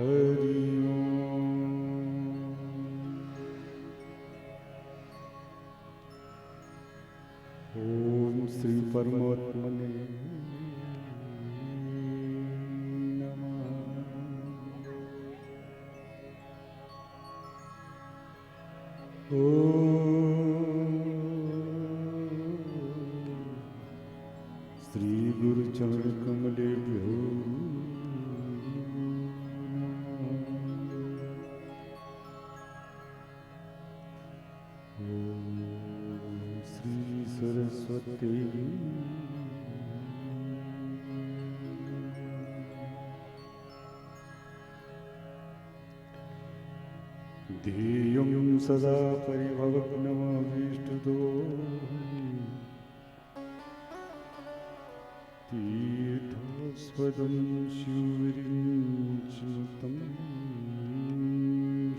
हरि ओम श्री परमात्मने नमः। ओम श्री गुरु चरण कमलेभ्यो सरस्वती ध्येयं सदा परिभवग्नमभीष्टदो तीर्थास्पदं शिवरिञ्चिनुतं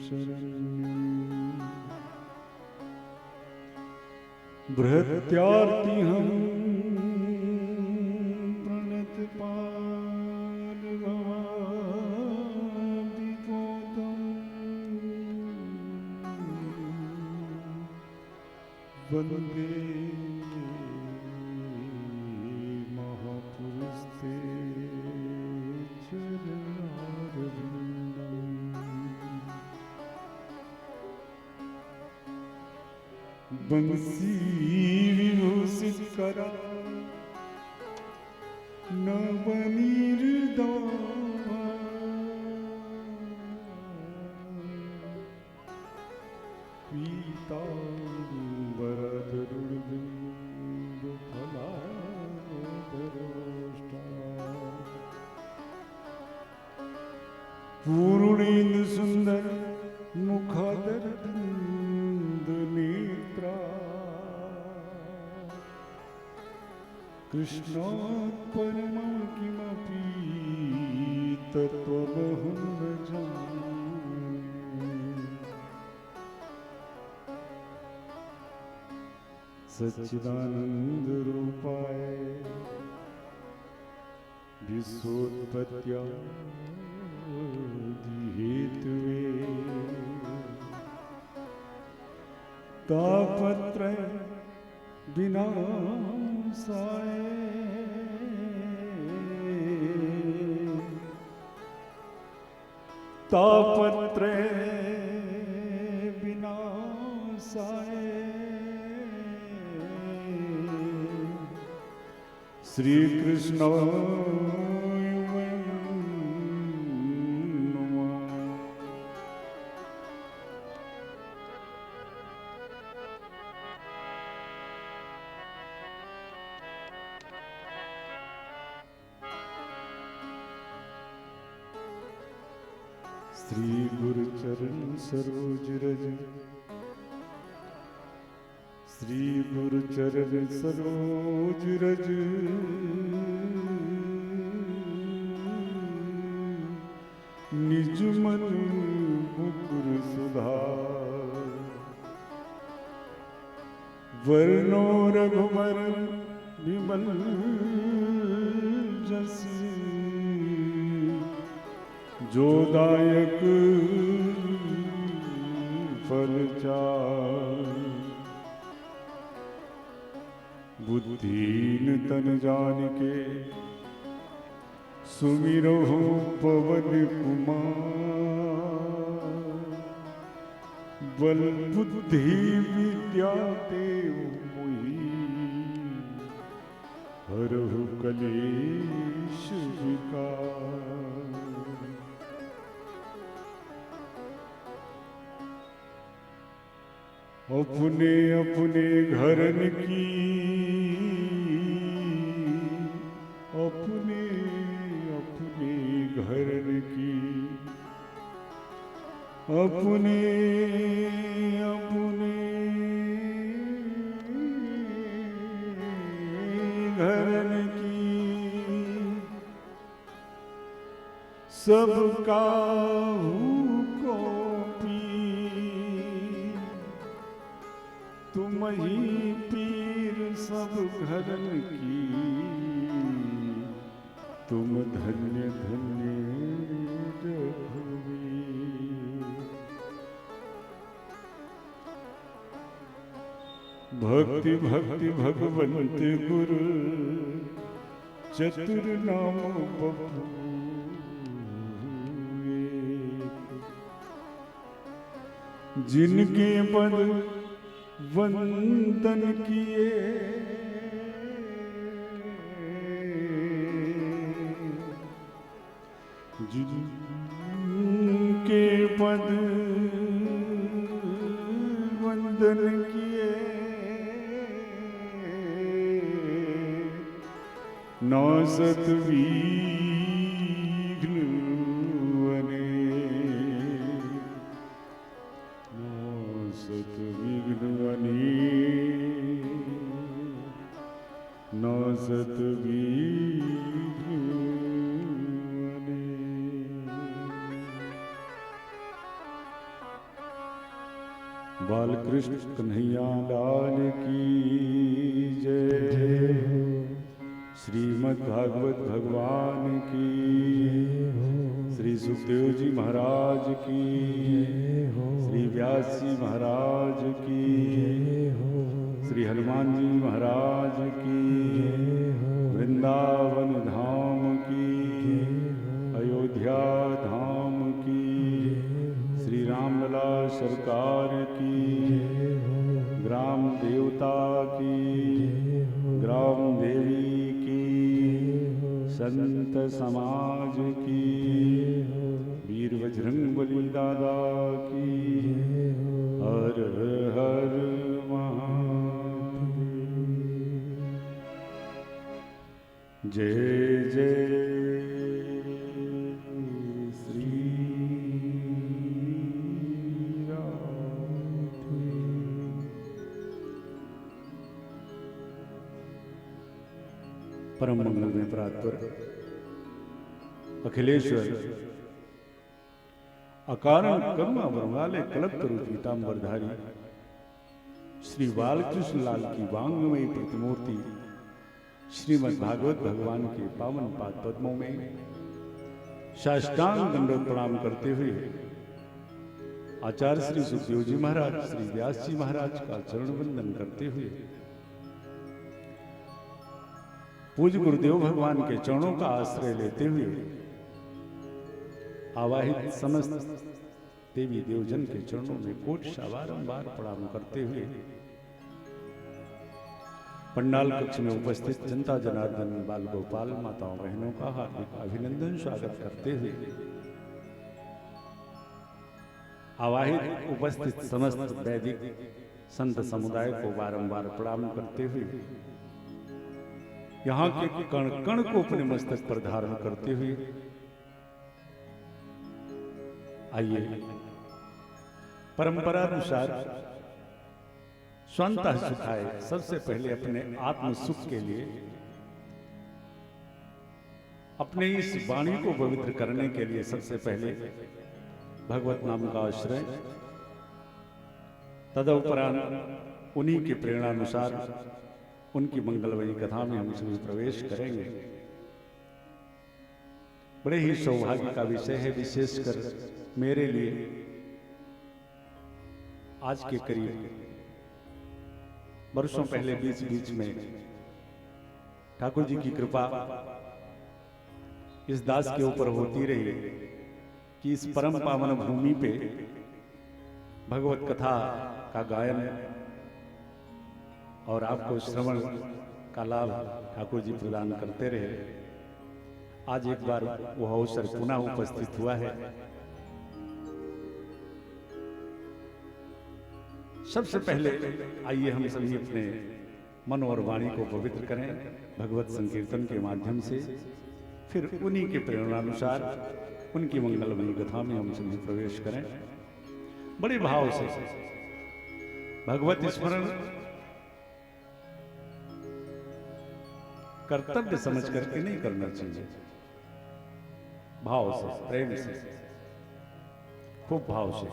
शरण्यम् बृहत्यार्ति हम प्रणतपाल भवादिपोतम् वन्दे महापुरुषते चरणारविन्दम्। बंसी विभूषित करा नवनीर्दामा पीताम्बरधरुर्बिन्दुफलाधरोष्टा पूर्णेन्दु सुंदर मुखादर नेत्रा कृष्णात् परमं किमपि तत्त्वमहं न जाने। सच्चिदानंद रूपाय विश्वोत्पत्त्यादि हेतवे तापत्रय विनाशाय तापत्रय विनाशाय श्री कृष्ण श्री गुरु चरण सरोज रज श्री गुरु चरण सरोज रज निज मन मुकुर सुधार वर्णो रघुवर विमल जस जो दायक फल चार बुद्धिहीन तन जान के सुमिरो पवन कुमार बल बुद्धि विद्या देव मोहि हरहु कलेश विकार। अपने अपने घरन की अपने अपने घरन की अपने अपने घरन की सबका तुम ही पीर सब घरन की तुम धन्य धन्य रघुवीर। भक्ति भक्ति भगवंत गुरु चतुर नाम बबू जिनके पद वंदन किए जिनके पद वंदन किए नासत विघ्न बने नासत विघ्न बने नासत विघ्न बने। बालकृष्ण कन्हैया लाल की जय। श्रीमद् भागवत भगवान की, श्री सुखदेव जी महाराज की, श्री व्यास जी महाराज की, श्री हनुमान जी महाराज की, वृंदावन धाम की, अयोध्या धाम की, श्री रामलला सरकार की, ग्राम देवता की, ग्राम देवी, संत समाज की, वीर बजरंगबली दादा की, हर हर महादेव। जय जय श्री राम। परम मंगल में प्रातपर अखिलेश्वर अकारण करुणा वरमाले कल्पतरु पीतांबरधारी श्री बालकृष्ण लाल की वांगमयी प्रतिमूर्ति श्रीमद् भागवत भगवान के पावन पाद पद्मों में साष्टांग दंडवत प्रणाम करते हुए आचार्य श्री सुखदेव जी महाराज, श्री व्यास जी महाराज का चरण वंदन करते हुए पूज्य गुरुदेव भगवान के चरणों का आश्रय लेते हुए आवाहित समस्त देवी देवजन के चरणों में कोट बारंबार प्रणाम करते हुए पंडाल कक्ष में उपस्थित जनता जनार्दन बाल गोपाल माताओं बहनों का हार्दिक अभिनंदन स्वागत करते हुए आवाहित उपस्थित समस्त वैदिक संत समुदाय को बारंबार प्रणाम करते हुए यहाँ के कण कण को अपने मस्तक पर धारण करते हुए आइए परंपरा अनुसार स्वतः सुखाए सबसे पहले अपने आत्म सुख के लिए अपने इस वाणी को पवित्र करने के लिए सबसे पहले भगवत नाम का आश्रय, तदुपरांत उन्हीं की प्रेरणानुसार उनकी मंगलमयी कथा में हम सभी प्रवेश करेंगे। बड़े ही सौभाग्य का विषय है, विशेषकर मेरे लिए आज के करीब वर्षों पहले बीच बीच में ठाकुर जी की कृपा इस दास के ऊपर होती रही कि इस परम पावन भूमि पे भगवत कथा का गायन और आपको श्रवण का लाभ ठाकुर जी प्रदान करते रहे। आज एक बार वह अवसर पुनः उपस्थित हुआ है। सबसे पहले आइए हम सभी अपने मन और वाणी को पवित्र करें भगवत संकीर्तन के माध्यम से, फिर उन्हीं के प्रेरणानुसार उनकी मंगलमयी कथा में हम सभी प्रवेश करें। बड़े भाव से भगवत स्मरण कर्तव्य समझ करके नहीं करना चाहिए, भाव से, प्रेम से, खूब भाव से।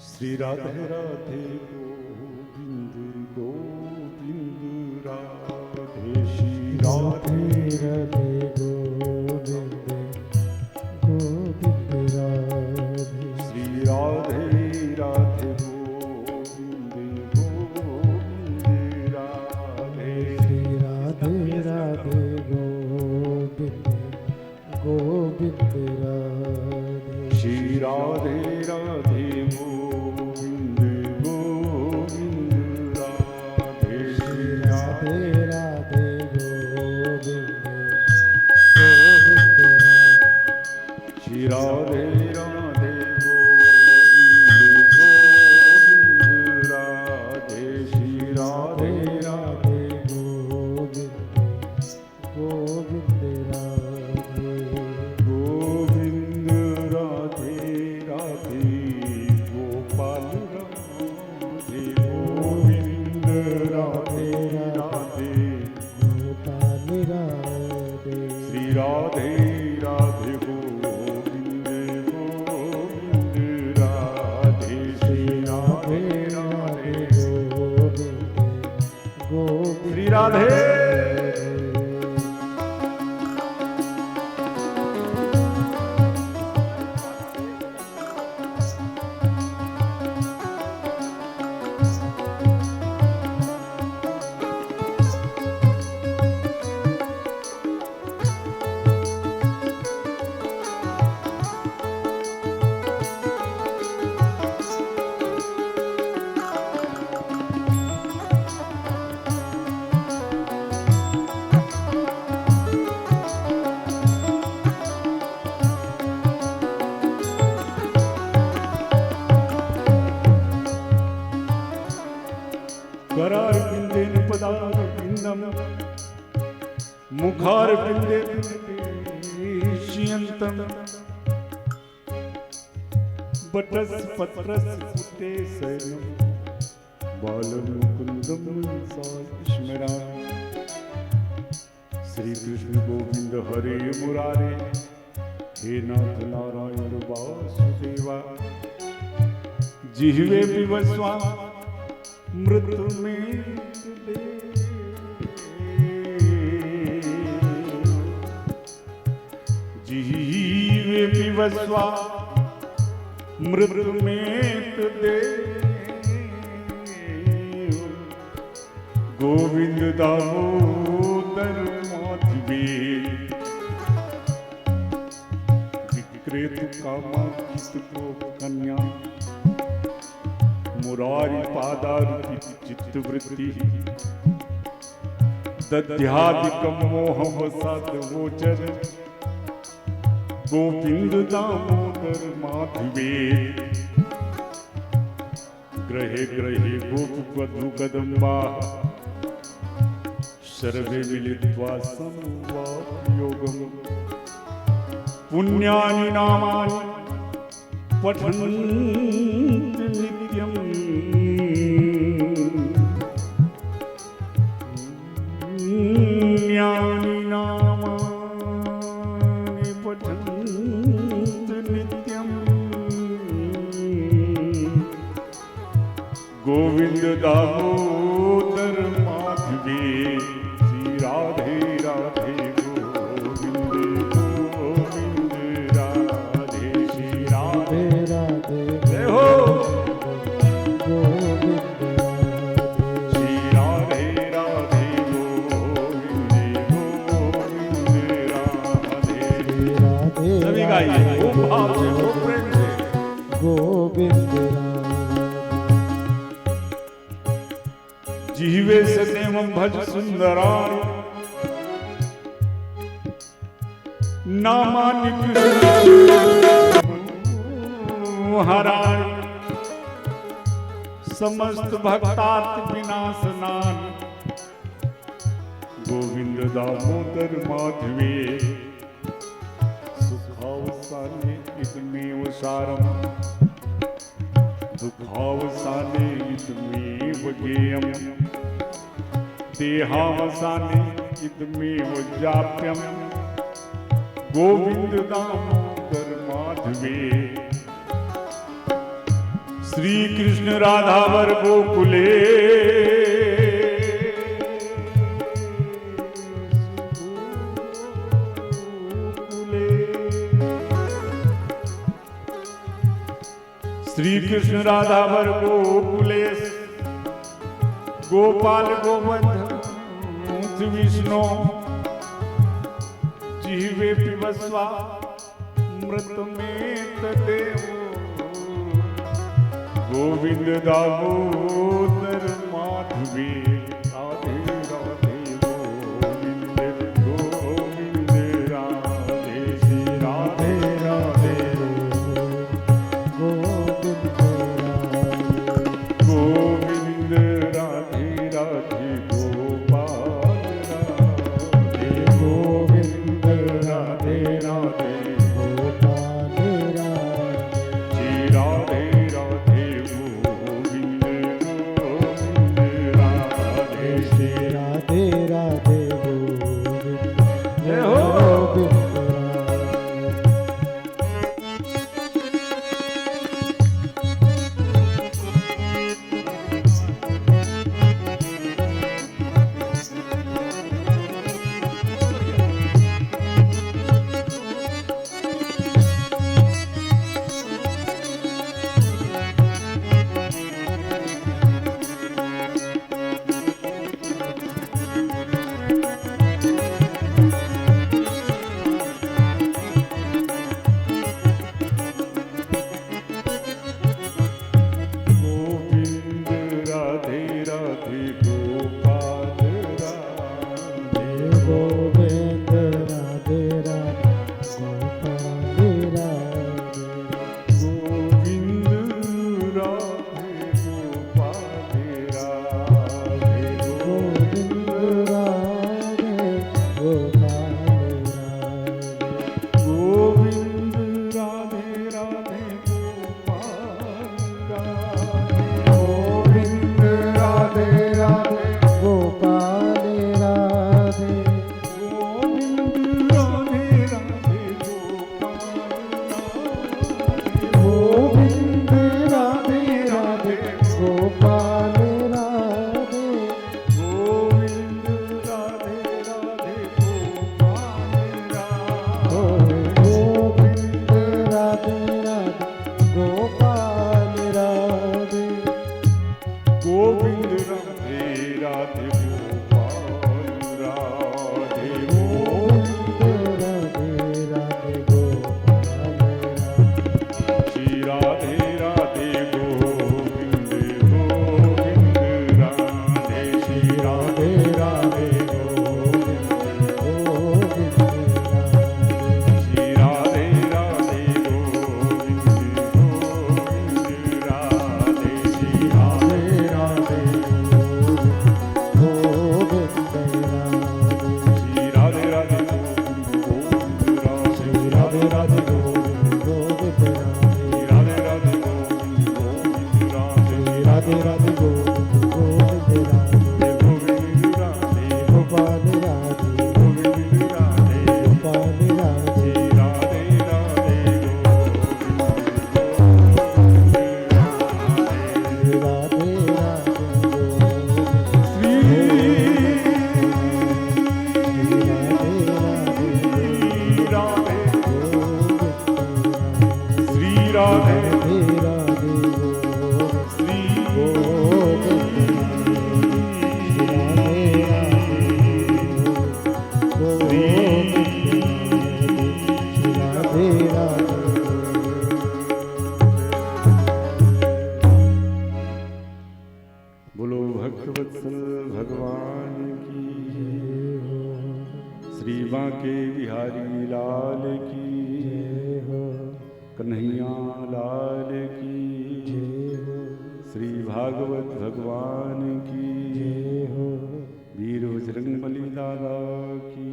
श्री राधे राधे गोविंद गोविंद राधे गोविंद गोविंद राधे। श्री राधे राधे गोविंद गोविंद राधे। श्री राधे राधे गोविंद गोविंद राधे। श्री राधे राधे गोविंद गोविंद राधे। श्री राधे राधे गोविंद गोविंद राधे। श्री राधे राधे गोविंद गोविंद राधे। श्री राधे राधे गोविंद गोविंद राधे। गोविंद राधे राधे गोपाल राधे। गोविंद राधे राधे गोपाल राधे। श्री राधे राधे गोविंद गोविंद राधे। श्री राधे राधे गोविंद गोविंद श्री राधे। करार बिंदेन पदार बिंदम मुखार बिंदेन शियंतम बटस पत्रस पुटे सैनम बालम मुकुंदम स्मरा। श्री कृष्ण गोविंद हरे मुरारे हे नाथ नारायण वासुदेवा। जिह्वे विवस्वा मृत्यु में जीवे विवस्वा मृत्यु में दे। गोविंद दामोदर माधवे विक्रेतु कामाक्षित को कन्या मुरारी पादारूपित चित्तवृत्ति दध्यादिकम मोहवसाद वोचर गोविंद दामोदर माधवे। ग्रहे ग्रहे गोपवधू कदम्बा सर्वे मिलित्वा संवादयोगम पुण्यानि नामानि पठन्ति नित्यम्। पुण्यानि नामानि पठन्ति नित्यम्। गोविंद दामोदर माधवे। श्री राधे राधे गोविंद गोविंद राधे। श्री राधे राधे जय हो। गोविंद श्री राधे राधे गोविंद गोविंद राधे। राधे सभी गाइए खूब भाव से खूब प्रेम से। गोविंद जिह्वे सदैवं भज सुंदराणि नामानि हराणि समस्त भक्तार्थ विनाशनानि। गोविंद दामोदर माधवे सुखावसाने इदमेव सारम् दुःखावसाने इदमेव गेयम् देहावसाने इदमेव जाप्यम्। गोविंद दामोदर माधवे। श्री कृष्ण राधावर गोकुले श्री कृष्ण राधा वर गोकुलेश गोपाल गोवर्धन विष्णु जीवे पिबस्वा मृत में तदेव गोविंद दामोदर माधवी राधे राधे गोविंद गोविंद राधे श्री राधे राधे गोविंद राधे राधे गोपाल राधे गोविंद राधे राधे गोपाल श्री राधे राधे गोविंद गोविंद राधे श्री राधे राधे गोविंद जय हो। गोविंद राधे राधे गोपाल राधे गोविंद राधे राधे गोपाल राधे गोविंद राधे गोपाल राधे गोविंद राधे गोपाल राधे गोविंद राधे राधे गोपाल राधे गोविंद राधे राधे गोपाल राधे गोविंद राधे राधे गोपाल गोविंद राधे राधे गोपाल राधे गोविंद राधे राधे गोपाल राधे गोविंद राधे राधे गोपाल राधे गोविंद राधे राधे गोपाल राधे गोविंद राधे राधे गोपाल राधे श्री राधे राधे गोविंद गोविंद राधे श्री राधे राधे गोविंद गोविंद श्री राधे राधे गोविंद गोविंद राधे श्री राधे राधे गोविंद श्री राधे राधे गोविंद राधे श्री राधे राधे गोविंद गोविंद श्री राधे राधे गोविंद गोविंद राधे राधे राधे गोविंद गोविंद राधे गोविंद राधे गोपाल राधे गोविंद राधे गोपाल राधे श्री राधे राधे गोविंद राधे राधे श्री राधे श्री बोलो भक्तवत्सल भगवान की श्री बांके बिहारी लाल की कन्हैया लाल की श्री भागवत भगवान की वीर बजरंगबली दादा की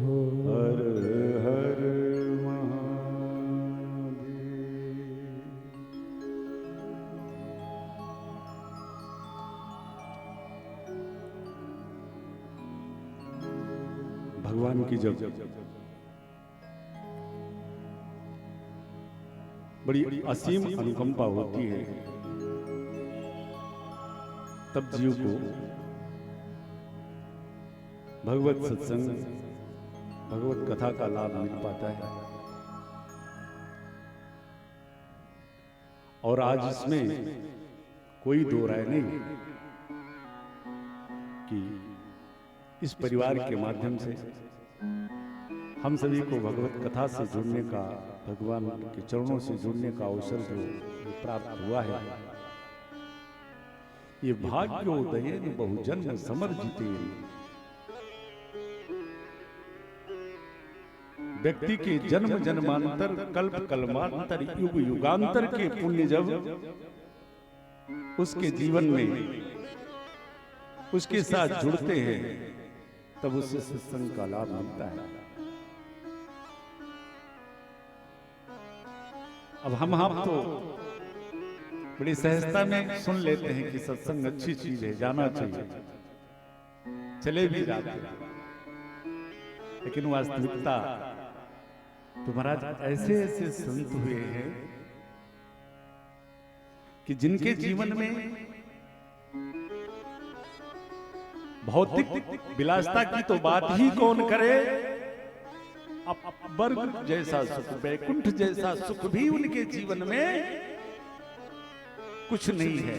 हर हर महादेव। भगवान की जब बड़ी असीम अनुकंपा होती है तब जीव को भगवत सत्संग भगवत कथा का लाभ मिल पाता है। और आज इसमें कोई दो राय नहीं कि इस परिवार के माध्यम से हम सभी को भगवत कथा से जुड़ने का, भगवान के चरणों से जुड़ने का अवसर जो प्राप्त हुआ है, ये भाग्योदय बहुजन्म समर्जिते। व्यक्ति के जन्म जन्मांतर, कल्प कल्मांतर, युग युगांतर के पुण्य जब उसके जीवन में उसके साथ जुड़ते हैं तब उसे सत्संग का लाभ मिलता है। अब हम तो बड़ी सहजता में सुन लेते हैं कि सत्संग अच्छी चीज है, जाना चाहिए, चले भी जाते हैं, लेकिन वास्तविकता तो महाराज ऐसे ऐसे संत हुए हैं कि जिनके जीवन में भौतिक विलासता की तो बात ही कौन करे, अब वर्ग जैसा सुख, वैकुंठ जैसा सुख भी उनके जीवन में कुछ नहीं है।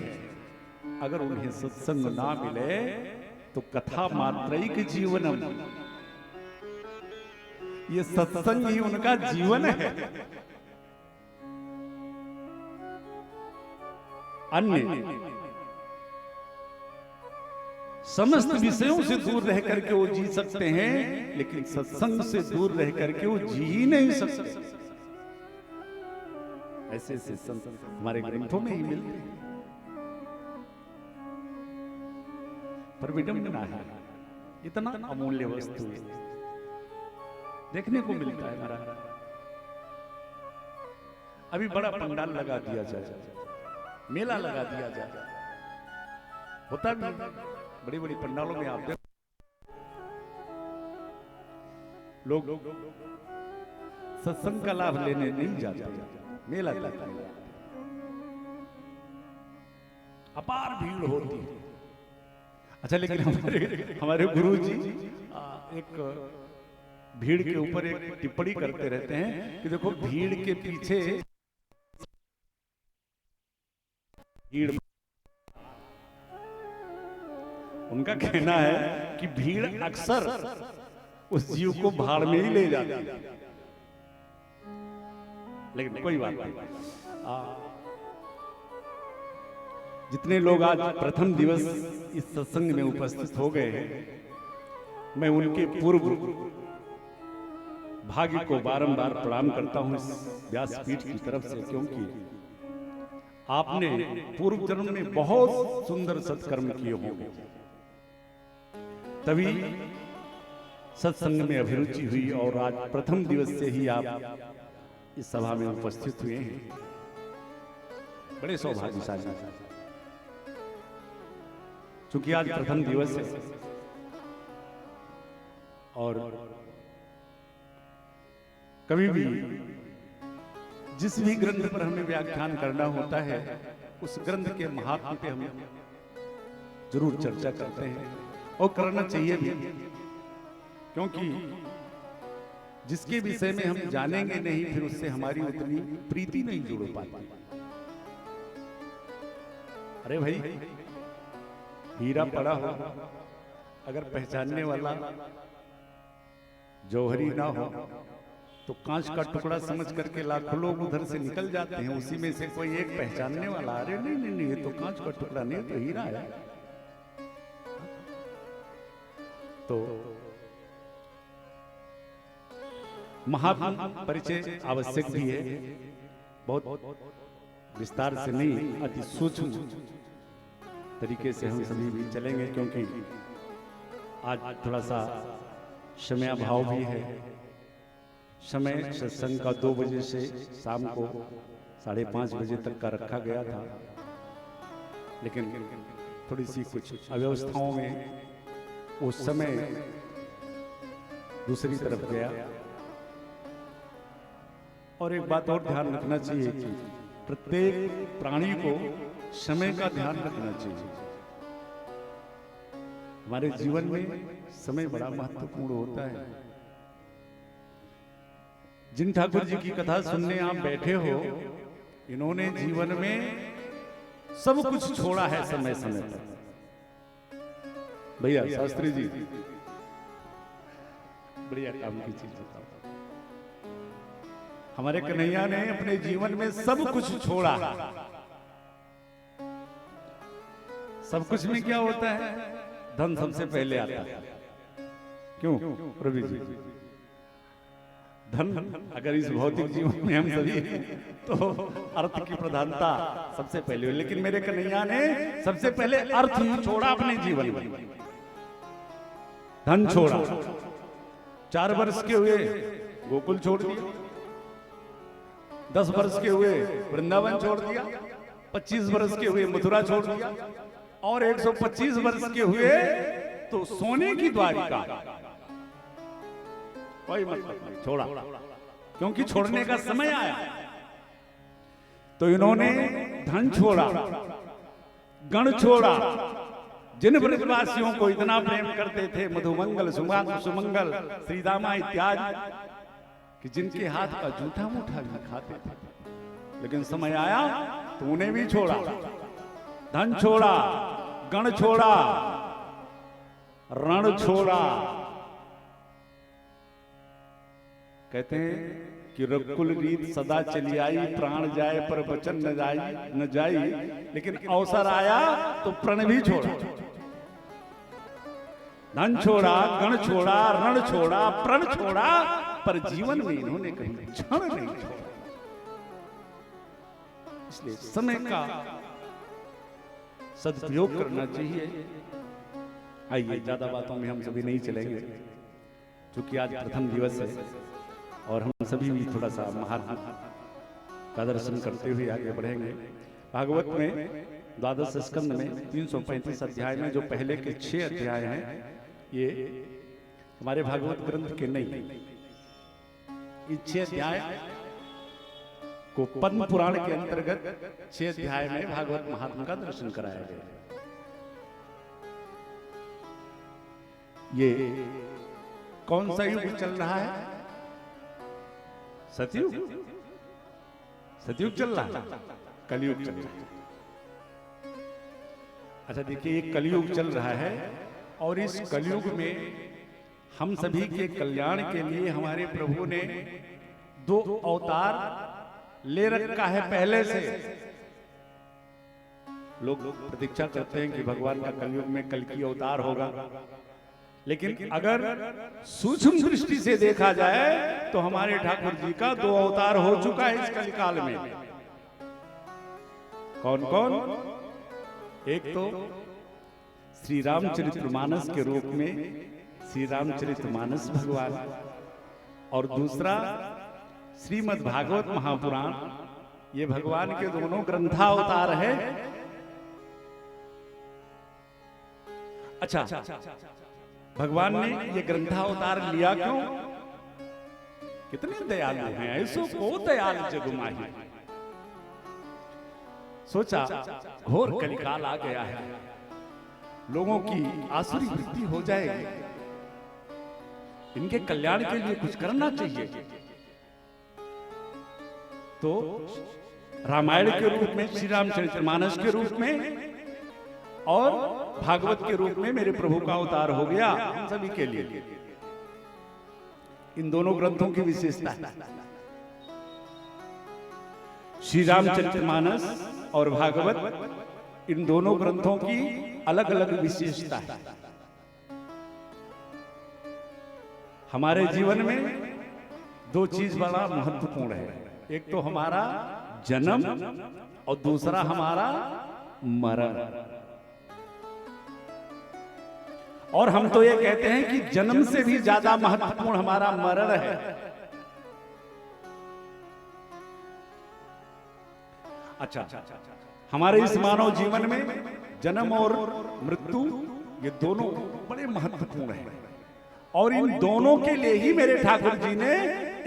अगर उन्हें सत्संग ना मिले तो कथा मात्रैक जीवनम, ये सत्संग ही उनका जीवन है। अन्य समस्त विषयों से दूर रह करके वो जी सकते हैं, लेकिन सत्संग से दूर रह करके वो जी ही नहीं सकते। ऐसे ऐसे संत हमारे ग्रंथों में ही मिलते हैं। पर विडंबना है, इतना अमूल्य वस्तु है, देखने को मिलता है महाराज। अभी बड़ा पंडाल लगा दिया जाए, मेला लगा दिया जाए, होता भी बड़ी बड़ी पंडालों में आप लोग सत्संग का लाभ लेने नहीं जाते, मेला लगता है, अपार भीड़ होती है। अच्छा, लेकिन हमारे गुरु जी एक भीड़ के ऊपर एक टिप्पणी करते रहते हैं कि देखो भीड़ के पीछे भीड़, उनका कहना है कि भीड़ अक्सर उस जीव को भाड़ में ही ले जाती है। लेकिन कोई बात नहीं, जितने लोग आज प्रथम दिवस इस सत्संग में उपस्थित हो गए हैं, मैं उनके पूर्व भाग्य को बारंबार प्रणाम करता हूं इस व्यासपीठ की तरफ से, क्योंकि आपने पूर्व जन्म में बहुत सुंदर सत्कर्म किए होंगे, तभी सत्संग में अभिरुचि हुई और आज प्रथम दिवस से ही आप इस सभा में उपस्थित हुए हैं। बड़े सौभाग्यशाली, क्योंकि आज प्रथम दिवस है और कभी भी जिस भी ग्रंथ पर हमें व्याख्यान करना होता है, उस ग्रंथ के महात्म्य पे हम जरूर चर्चा करते हैं और करना चाहिए भी, क्योंकि जिसके विषय में हम जानेंगे नहीं फिर उससे हमारी उतनी प्रीति नहीं जुड़ पाती। अरे भाई, हीरा पड़ा हो, अगर पहचानने वाला जौहरी ना हो तो कांच का टुकड़ा समझ करके लाखों लोग उधर से निकल जाते हैं, उसी में से कोई एक पहचानने वाला, अरे नहीं नहीं नहीं, ये तो कांच का टुकड़ा नहीं, तो हीरा है। तो महात्मा परिचय आवश्यक भी है, बहुत विस्तार से नहीं, अति सूक्ष्म तरीके से हम सभी भी चलेंगे, क्योंकि आज थोड़ा सा समय अभाव भी है। समय सत्संग का 2 बजे से शाम को 5:30 बजे तक का रखा गया था, लेकिन थोड़ी सी कुछ अव्यवस्थाओं में वो समय दूसरी तरफ गया। और एक बात और ध्यान रखना चाहिए कि प्रत्येक प्राणी को समय का ध्यान रखना चाहिए। हमारे जीवन में समय बड़ा महत्वपूर्ण होता है। जिन ठाकुर जी की कथा सुनने आप बैठे हो, इन्होंने जीवन में सब कुछ छोड़ा है समय समय पर। भैया शास्त्री जी बढ़िया काम की चीज बताओ। हमारे कन्हैया ने अपने जीवन में सब कुछ छोड़ा। सब कुछ में क्या होता है? धन सबसे पहले आता है। क्यों रवि जी? धन अगर इस भौतिक जीवन में हम सभी तो अर्थ की प्रधानता सबसे पहले हो, लेकिन मेरे कन्हैया ने सबसे पहले अर्थ ही छोड़ा अपने जीवन में। धन छोड़ा, 4 वर्ष के हुए गोकुल छोड़ दिया, 10 वर्ष के हुए वृंदावन छोड़ दिया, 25 वर्ष के हुए मथुरा छोड़ दिया, और 125 वर्ष के हुए तो सोने की द्वारिका। कोई मतलब नहीं, छोड़ा, क्योंकि छोड़ने का समय आया। तो इन्होंने धन छोड़ा, गण छोड़ा, जिन ब्रजवासियों को इतना प्रेम करते थे, मधुमंगल, सुमंगल, श्रीदामा इत्यादि, कि जिनके हाथ का जूठा मूठा भी खाते थे, लेकिन समय आया तो उन्हें भी छोड़ा। धन छोड़ा, गण छोड़ा, रण छोड़ा। कहते हैं कि रघुकुल रीत सदा चली आई, प्राण जाए पर वचन न जाई, लेकिन अवसर आया तो प्रण भी छोड़ा। धन छोड़ा, गण छोड़ा, रण छोड़ा, प्रण छोड़ा, पर जीवन में इन्होंने कहीं क्षण नहीं छोड़ा। इसलिए समय का सदुपयोग करना चाहिए। आइए, ज्यादा बातों में हम सभी नहीं चलेंगे, क्योंकि आज प्रथम दिवस है और हम सभी भी थोड़ा सा महात्मा का दर्शन करते हुए आगे बढ़ेंगे। भागवत में 12 स्कंद में 335 अध्याय में जो पहले के 6 अध्याय हैं, ये हमारे भागवत ग्रंथ के नहीं। ये 6 अध्याय को पद्म पुराण के अंतर्गत 6 अध्याय में भागवत महात्मा का दर्शन कराया गया। ये कौन सा युग चल रहा है? सतयुग? सतयुग चल रहा है, कलयुग चल रहा है। अच्छा देखिए, ये कलयुग चल रहा है, और इस कलयुग में हम सभी के कल्याण के लिए हमारे प्रभु ने 2 अवतार ले रखा है पहले से। लोग प्रतीक्षा करते हैं कि भगवान का कलयुग में कल की अवतार होगा, लेकिन अगर सूक्ष्म दृष्टि से देखा जाए तो हमारे ठाकुर जी का 2 अवतार हो चुका है इस कलिकाल में। कौन कौन? एक तो श्री रामचरितमानस के रूप में श्री रामचरितमानस भगवान, और दूसरा श्रीमद् भागवत महापुराण। ये भगवान के दोनों ग्रंथावतार है। अच्छा, भगवान ने ये ग्रंथावतार लिया क्यों? कितने दयालु हैं, ऐसो को दयाल जग माही। सोचा घोर कलिकाल आ गया है, लोगों की आसुरी वृत्ति हो जाएगी, इनके कल्याण के लिए कुछ करना चाहिए। तो रामायण के रूप में, श्री रामचरितमानस के रूप में, और भागवत के रूप में मेरे प्रभु का अवतार हो गया हम सभी के लिए। इन दोनों ग्रंथों की विशेषता है। श्री रामचरितमानस और भागवत, इन दोनों ग्रंथों की अलग अलग विशेषता है। हमारे जीवन में 2 चीज बड़ा महत्वपूर्ण है। एक तो हमारा जन्म और दूसरा हमारा मरण। और हम तो ये कहते हैं कि जन्म से भी ज्यादा महत्वपूर्ण हमारा मरण है। अच्छा, हमारे इस मानव जीवन में जन्म और मृत्यु, ये दोनों बड़े महत्वपूर्ण हैं, और इन दोनों के लिए ही मेरे ठाकुर जी ने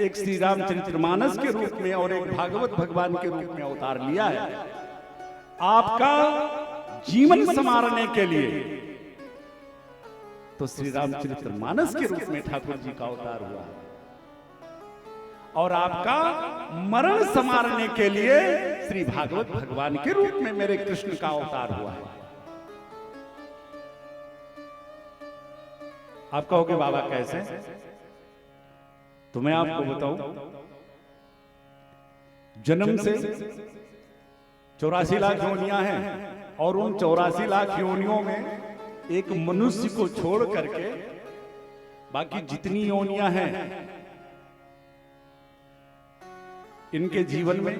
एक श्री रामचरितमानस के रूप में और एक भागवत भगवान के रूप में अवतार लिया है, आपका जीवन संवारने के लिए। तो श्री रामचरितमानस के रूप में ठाकुर जी का अवतार हुआ, और आपका मरण संवारने के लिए श्री भागवत भगवान के रूप में मेरे कृष्ण का अवतार हुआ है। आप कहोगे बाबा कैसे? तो मैं आपको बताऊं, जन्म से 84 लाख योनियां हैं और उन 84 लाख योनियों में एक मनुष्य को छोड़ करके बाकी जितनी योनियां हैं, इनके जीवन में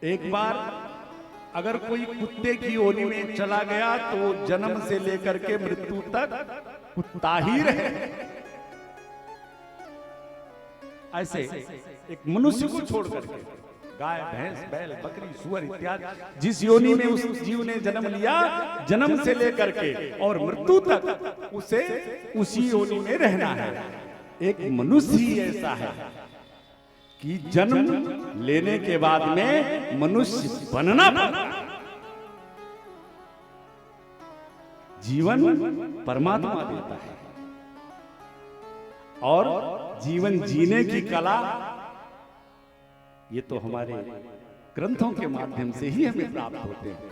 एक बार अगर कोई कुत्ते की योनि में चला गया तो जन्म से लेकर के मृत्यु तक कुत्ता ही रहे। ऐसे एक मनुष्य को छोड़ करके गाय, भैंस, बैल, बकरी, सुअर इत्यादि जिस योनि में उस जीव ने जन्म लिया, जन्म से लेकर के और मृत्यु तक उसे उसी योनि में रहना है। एक मनुष्य ही ऐसा है कि जन्म लेने के बाद में मनुष्य बनना पड़ता है। जीवन परमात्मा देता है और जीवन जीने की कला ये तो हमारे ग्रंथों के माध्यम से ही हमें प्राप्त होते हैं।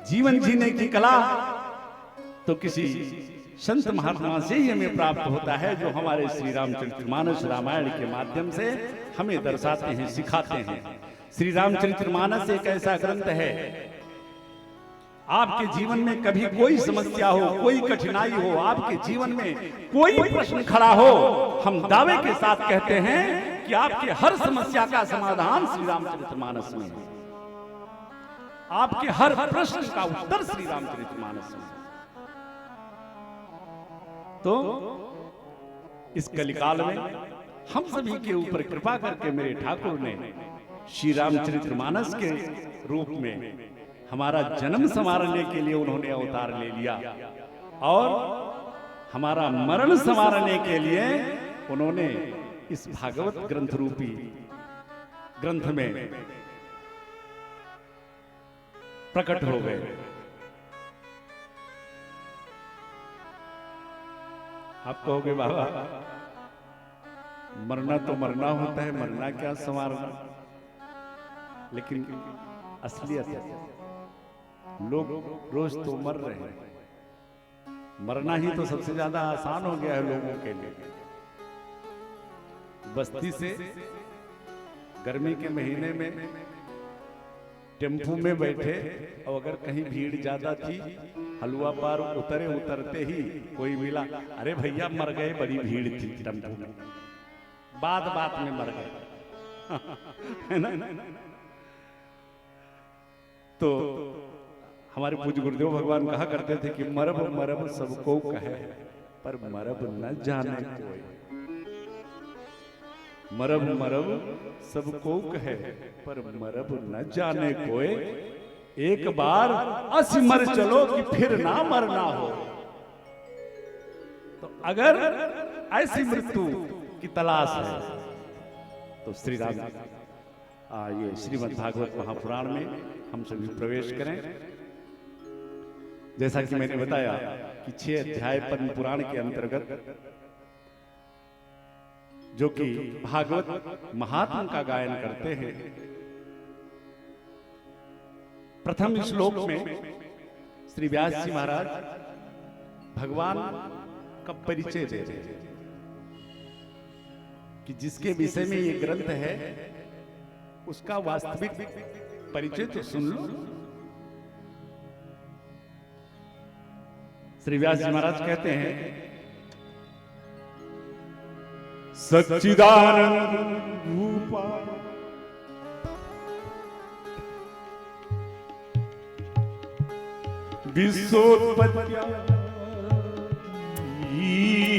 जीवन जीने की कला तो किसी संत महात्मा से ही हमें प्राप्त होता है, जो हमारे श्री रामचरितमानस रामायण के माध्यम से हमें दर्शाते हैं, सिखाते हैं। श्री रामचरितमानस एक ऐसा ग्रंथ है, आपके जीवन में कभी कोई समस्या हो, कोई कठिनाई हो, आपके जीवन में कोई प्रश्न खड़ा हो, हम दावे के साथ कहते हैं कि आपके हर समस्या का समाधान श्री रामचरितमानस में है। आपके हर प्रश्न का उत्तर श्री रामचरितमानस में। तो इस कलिकाल में हम सभी के ऊपर कृपा करके मेरे ठाकुर ने श्री रामचरितमानस के रूप में हमारा जन्म संवारने के लिए उन्होंने अवतार ले लिया और हमारा मरण संवारने के लिए उन्होंने इस भागवत ग्रंथ रूपी ग्रंथ में प्रकट हो गए। आप कहोगे बाबा मरना तो मरना होता है, मरना क्या संवारना, लेकिन असलियत लोग रोज तो मर रहे हैं। मरना ही तो सबसे ज्यादा आसान हो गया है लोगों के लिए। बस्ती से गर्मी के महीने में टेम्पू में बैठे और अगर कहीं भीड़ ज्यादा थी, हलवा पार उतरते ही कोई मिला, अरे भैया मर गए, बड़ी भीड़ थी टेम्पू में, बात में मर गए है ना। तो हमारे पूज्य गुरुदेव भगवान कहा करते थे कि मरब मरब सबको कहे, पर मरब न जाने कोई। मरब मरब सबको कहे, पर मरब न जाने कोई। एक बार असी मर चलो कि फिर ना मरना हो। तो अगर ऐसी मृत्यु की तलाश है तो श्री राम ये श्रीमद् भागवत महापुराण में हम सभी प्रवेश करें। जैसा कि मैंने बताया कि 6 अध्याय पद्म पुराण के अंतर्गत जो कि भागवत महात्मा का गायन करते हैं, प्रथम श्लोक में श्री व्यास जी महाराज भगवान का परिचय दे रहे हैं कि जिसके विषय में ये ग्रंथ है उसका वास्तविक परिचय तो सुन लो। श्री व्यास जी महाराज कहते हैं, सच्चिदानंद रूपा विश्वोत्पत्त्या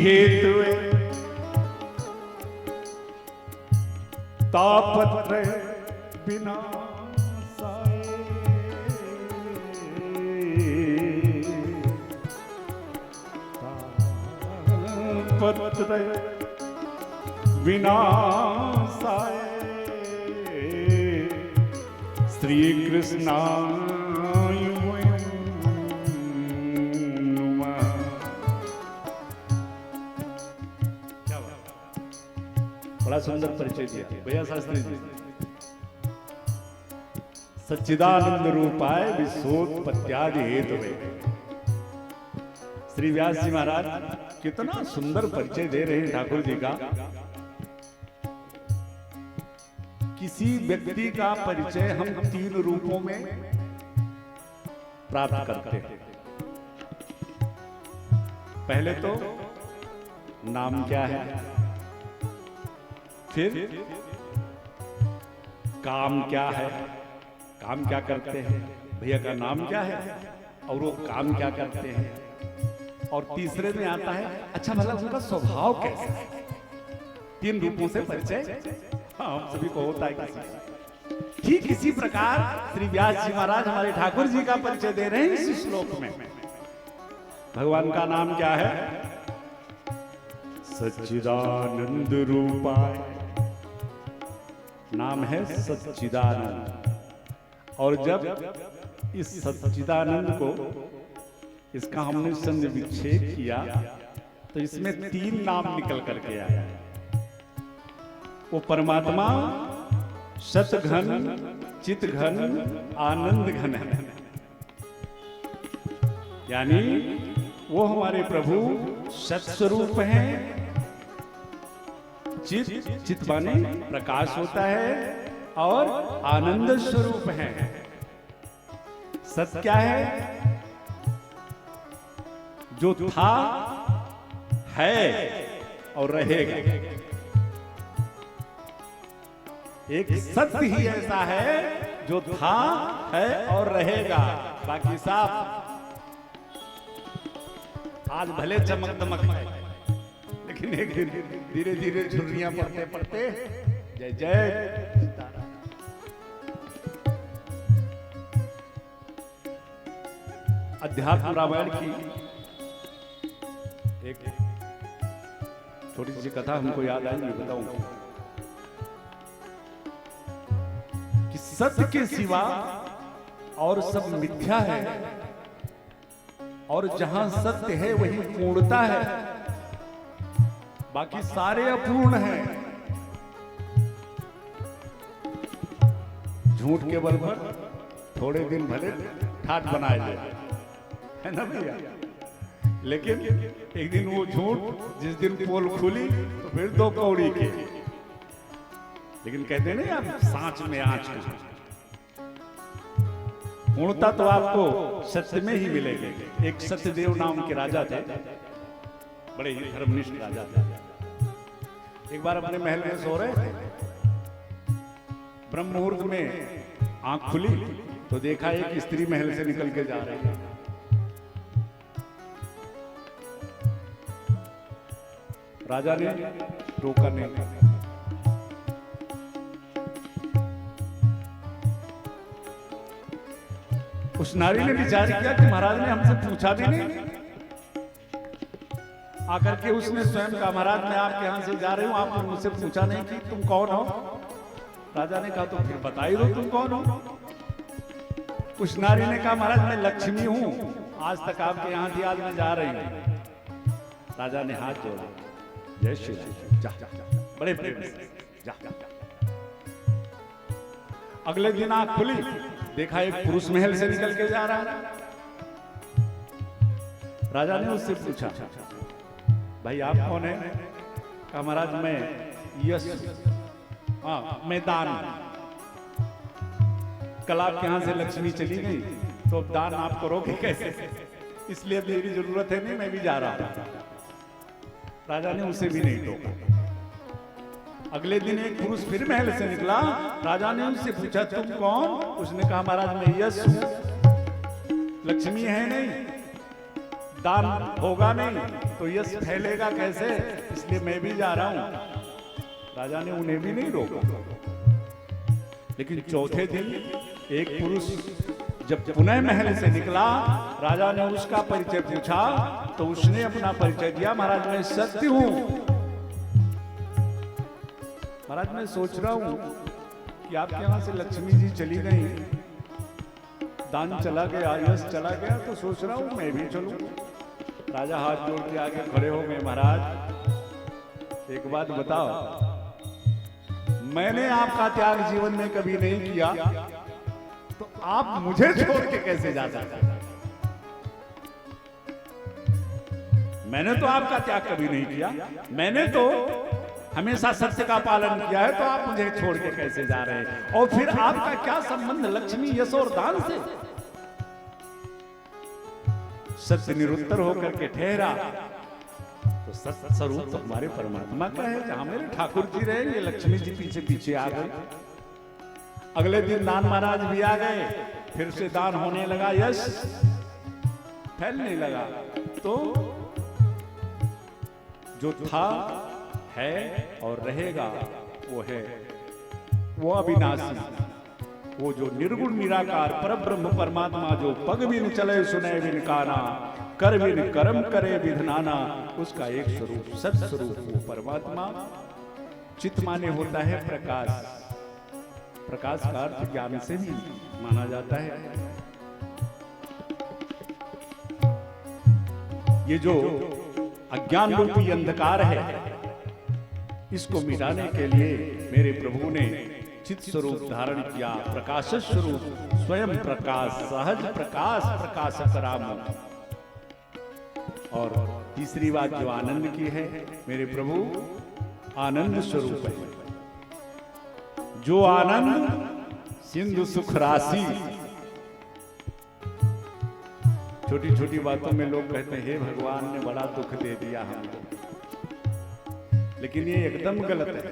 हेतुवे तापत्रय विनाशाय तापत्रय विनाशाय श्री कृष्णाय बड़ा सुंदर परिचय दिया भैया शास्त्री जी। सच्चिदानंद रूपाय विश्वोत्पत्त्यादि हेतवे। श्री व्यास जी महाराज कितना सुंदर परिचय दे रहे हैं ठाकुर जी का। किसी व्यक्ति का परिचय हम 3 रूपों में प्राप्त करते हैं। पहले तो नाम क्या है, फिर काम क्या है, काम क्या करते हैं, भैया का नाम क्या है और वो काम क्या करते हैं, और तीसरे में आता है अच्छा भला उनका स्वभाव कैसा है। 3 रूपों से परिचय हम सभी को होता है। ठीक इसी प्रकार श्री व्यास जी महाराज हमारे ठाकुर जी का परिचय दे रहे हैं इस श्लोक में। भगवान का नाम क्या है? सच्चिदानंद रूपाय। नाम है सच्चिदानंद। और जब इस सच्चिदानंद को इसका हमने संधि विच्छेद किया तो इसमें 3 नाम निकल करके आया। वो परमात्मा सतघन, चितघन, आनंद घन है। यानी वो हमारे प्रभु सत्स्वरूप हैं। चित माने प्रकाश होता है और आनंद स्वरूप है। सत क्या है? जो था, है और रहेगा। एक सत्य ही ऐसा है जो था, है और रहेगा। बाकी साफ आज भले चमक दमक है, लेकिन एक दिन धीरे धीरे झुर्रियां पड़ते पड़ते जय जय। अध्यात्म रामायण की एक छोटी सी कथा हमको याद आई, मैं बताऊंगा। कि सत्य के सिवा और सब मिथ्या है, और जहां सत्य है वही पूर्णता है, बाकी सारे अपूर्ण हैं। झूठ के बल पर थोड़े दिन भले ठाट बनाए जाए, है ना भैया, लेकिन एक दिन वो झूठ जिस दिन पोल खुली तो फिर 2 कौड़ी की। लेकिन कहते नहीं आप सांच में आंच का, पूर्णता तो आपको सत्य में ही मिलेगी। एक सत्यदेव नाम के राजा थे, बड़े ही धर्मनिष्ठ राजा थे। एक बार अपने महल में सो रहे थे, ब्रह्म मुहूर्त में आंख खुली तो देखा एक स्त्री महल से निकल के जा रही है। राजा ने रोका नहीं। उस नारी ने विचार किया कि महाराज ने हमसे पूछा भी नहीं। आकर के उसने स्वयं कहा महाराज मैं आपके यहां से जा रही हूं, आपने मुझसे पूछा नहीं कि तुम कौन हो। राजा ने कहा तो फिर बता ही दो तुम कौन हो। उस नारी ने कहा महाराज मैं लक्ष्मी हूं, आज तक आपके यहां थी, आज मैं जा रही हूं। राजा ने हाथ जोड़ा, जय श्री राम, जा, बड़े प्रेम से जा। अगले दिन आंख खुली, देखा एक पुरुष महल से निकल के जा रहा है। राजा ने उससे पूछा भाई आप कौन है? कहा महाराज मैं यश, मैं दान। कल आपके यहां से लक्ष्मी चली गई तो दान आप करोगे कैसे? इसलिए मेरी जरूरत है नहीं, मैं भी जा रहा था। राजा ने उसे भी नहीं टोका। अगले दिन एक पुरुष फिर महल से निकला, राजा ने उससे पूछा तुम कौन? उसने कहा महाराज मैं यश हूं, लक्ष्मी है नहीं, दान होगा नहीं तो यश फैलेगा कैसे, इसलिए मैं भी जा रहा हूं। राजा ने उन्हें भी नहीं रोका। लेकिन चौथे दिन एक पुरुष जब पुनः महल से निकला, राजा ने उसका परिचय पूछा तो उसने अपना परिचय दिया, महाराज मैं सत्य हूं। महाराज मैं सोच रहा हूं कि आपके यहां से लक्ष्मी जी चली गई, दान चला गया, यश चला गया, तो सोच रहा हूं मैं भी चलूं। राजा हाथ जोड़ के आगे खड़े हो गए, महाराज एक बात बताओ, मैंने आपका त्याग जीवन में कभी नहीं किया, तो आप मुझे छोड़ के कैसे जा सकते हैं? मैंने तो आपका त्याग कभी नहीं किया, मैंने तो हमेशा सत्य का पालन किया है, तो आप मुझे छोड़ के कैसे जा रहे हैं? और फिर आपका क्या संबंध लक्ष्मी, यश और दान से? सत्य निरुत्तर होकर के ठहरा तो सत्य स्वरूप तो हमारे परमात्मा का है। जहां मेरे ठाकुर जी रहे, ये लक्ष्मी जी पीछे पीछे आ गए। अगले दिन नान महाराज भी आ गए, फिर से दान होने लगा, यश फैलने लगा। तो जो था, है और रहेगा वो है, वो अविनाशी, वो जो निर्गुण निराकार परब्रह्म परमात्मा, जो पग बिन चले सुने बिन काना, कर बिन कर्म करे विधनाना, उसका एक स्वरूप सत स्वरूप वो परमात्मा। चित्त माने होता है प्रकाश, प्रकाश का अर्थ ज्ञान से भी माना जाता है। ये जो अज्ञान रूपी अंधकार है, इसको मिटाने के लिए मेरे प्रभु ने चित स्वरूप धारण किया, प्रकाश स्वरूप, स्वयं प्रकाश, सहज प्रकाश, प्रकाशक राम। और तीसरी बात जो आनंद की है, मेरे प्रभु आनंद स्वरूप है। जो आनंद सिंधु सुख राशि। छोटी छोटी बातों में लोग कहते हैं, हे भगवान ने बड़ा दुख दे दिया हमको, लेकिन ये एकदम गलत है।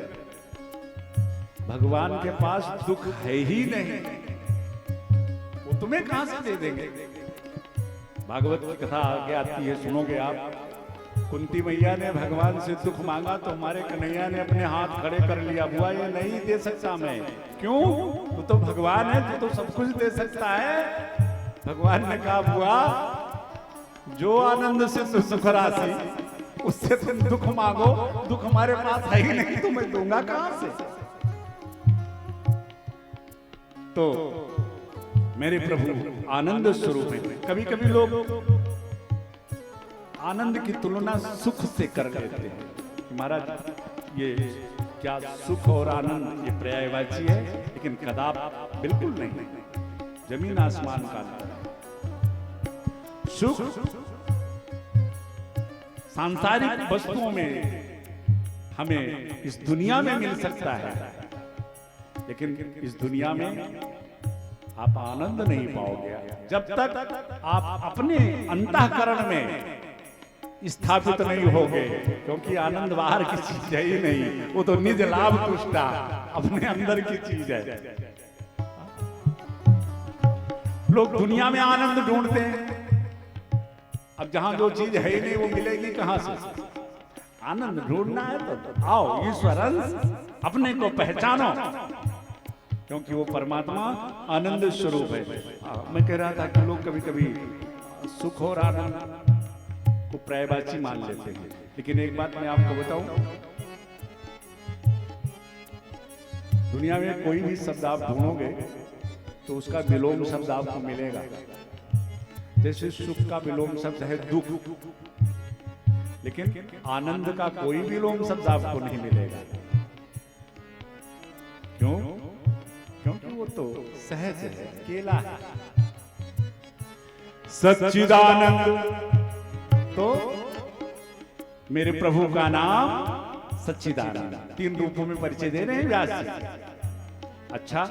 भगवान के पास दुख है ही नहीं, वो तुम्हें कहां से दे देंगे? भागवत की कथा आगे आती है, सुनोगे आप। कुंती मैया ने भगवान से दुख मांगा तो हमारे कन्हैया ने अपने हाथ खड़े कर लिया, बुआ ये नहीं दे सकता मैं। क्यों? तू तो भगवान है, तू तो सब कुछ दे सकता है। भगवान ने कहा, बुआ जो आनंद से सुख राशि, उससे तुम दुख मांगो, दुख हमारे पास है ही नहीं, तो मैं दूंगा कहां से? तो मेरे प्रभु आनंद स्वरूप है। कभी कभी लोग आनंद की तुलना सुख से कर लेते हैं। महाराज ये क्या सुख और आनंद ये पर्यायवाची है, लेकिन कदाप बिल्कुल नहीं, जमीन आसमान का अंतर है। सुख सांसारिक वस्तुओं में हमें इस दुनिया में मिल सकता है, लेकिन इस दुनिया में आप आनंद नहीं पाओगे जब तक आप अपने अंतःकरण में स्थापित नहीं होगे, क्योंकि आनंद बाहर की चीज है ही नहीं, वो तो निज लाभ तुष्टा अपने अंदर की चीज है। लोग दुनिया में आनंद ढूंढते हैं, अब जहां जो चीज है ही नहीं वो मिलेगी कहां से? आनंद ढूंढना है तो आओ ईश्वर अपने को पहचानो, क्योंकि वो परमात्मा आनंद स्वरूप है। मैं कह रहा था कि लोग कभी कभी सुख और आनंद को पर्यायवाची मान लेते हैं, लेकिन एक बात मैं आपको बताऊं, दुनिया में कोई भी शब्द आप ढूंढोगे तो उसका विलोम शब्द आपको मिलेगा। जैसे सुख का विलोम शब्द है दुख, लेकिन आनंद का कोई विलोम शब्द आपको नहीं मिलेगा। क्यों? क्योंकि वो तो सहज है, अकेला है। सच्चिदानंद, तो मेरे प्रभु का नाम सच्चिदानंद, 3 रूपों में परिचय दे रहे हैं व्यास जी। अच्छा,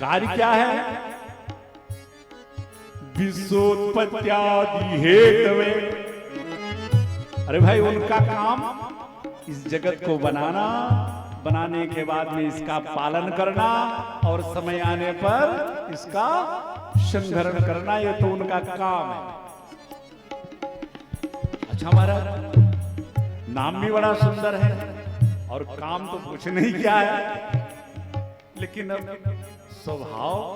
कार्य क्या है? विश्वोत्पत्त्यादि हेतवे। अरे भाई, उनका काम इस जगत को बनाना, बनाने के बाद में इसका पालन करना और समय आने पर इसका संहरण करना, ये तो उनका काम है। अच्छा महाराज, नाम भी बड़ा सुंदर है और काम तो कुछ नहीं किया है, लेकिन अब स्वभाव